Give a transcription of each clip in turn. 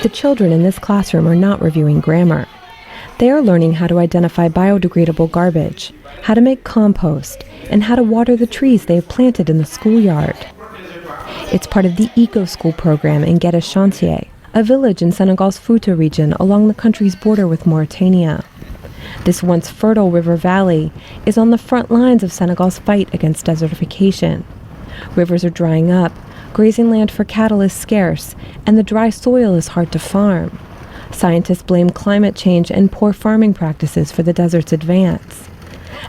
The children in this classroom are not reviewing grammar. They are learning how to identify biodegradable garbage, how to make compost, and how to water the trees they have planted in the schoolyard. It's part of the Eco School program in Guédé-Chantier, a village in Senegal's Fouta region along the country's border with Mauritania. This once fertile river valley is on the front lines of Senegal's fight against desertification. Rivers are drying up, grazing land for cattle is scarce, and the dry soil is hard to farm. Scientists blame climate change and poor farming practices for the desert's advance.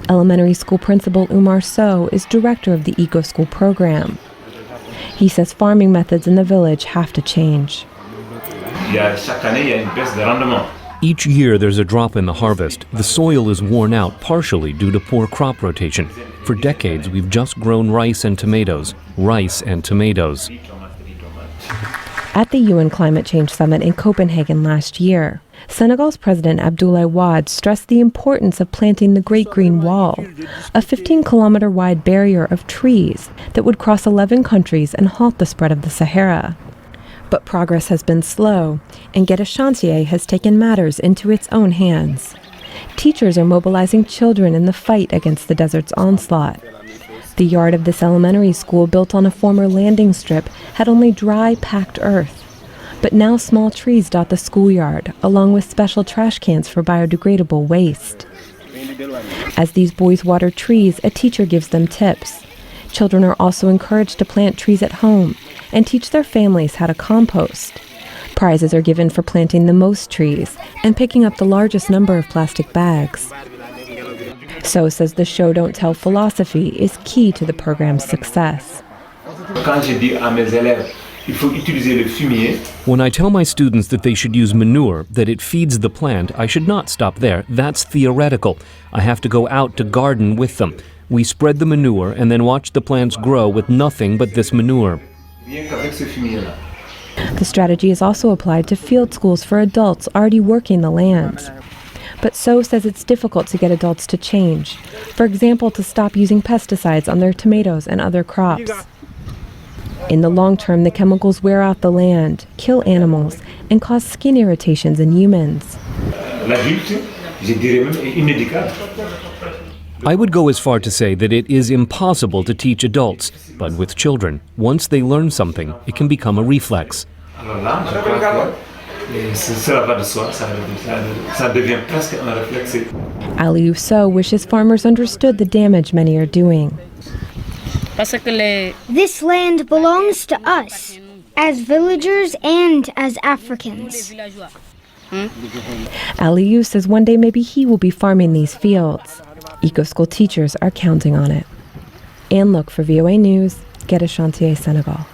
Elementary school principal Umar Sow is director of the Eco School program. He says farming methods in the village have to change. Each year there's a drop in the harvest. The soil is worn out partially due to poor crop rotation. For decades we've just grown rice and tomatoes. At the UN Climate Change Summit in Copenhagen last year, Senegal's President Abdoulaye Wade stressed the importance of planting the Great Green Wall, a 15-kilometer-wide barrier of trees that would cross 11 countries and halt the spread of the Sahara. But progress has been slow, and Guédé-Chantier has taken matters into its own hands. Teachers are mobilizing children in the fight against the desert's onslaught. The yard of this elementary school, built on a former landing strip, had only dry, packed earth. But now small trees dot the schoolyard, along with special trash cans for biodegradable waste. As these boys water trees, a teacher gives them tips. Children are also encouraged to plant trees at home and teach their families how to compost. Prizes are given for planting the most trees and picking up the largest number of plastic bags. So says the show don't tell philosophy is key to the program's success. When I tell my students that they should use manure, that it feeds the plant, I should not stop there. That's theoretical. I have to go out to garden with them. We spread the manure and then watch the plants grow with nothing but this manure. The strategy is also applied to field schools for adults already working the land. But So says it's difficult to get adults to change. For example, to stop using pesticides on their tomatoes and other crops. In the long term, the chemicals wear out the land, kill animals, and cause skin irritations in humans. I would go as far to say that it is impossible to teach adults, but with children, once they learn something, it can become a reflex. Aliou Sow wishes farmers understood the damage many are doing. This land belongs to us, as villagers and as Africans. Aliou says one day maybe he will be farming these fields. Eco School teachers are counting on it. Anne Look for VOA News, Guédé-Chantier, Senegal.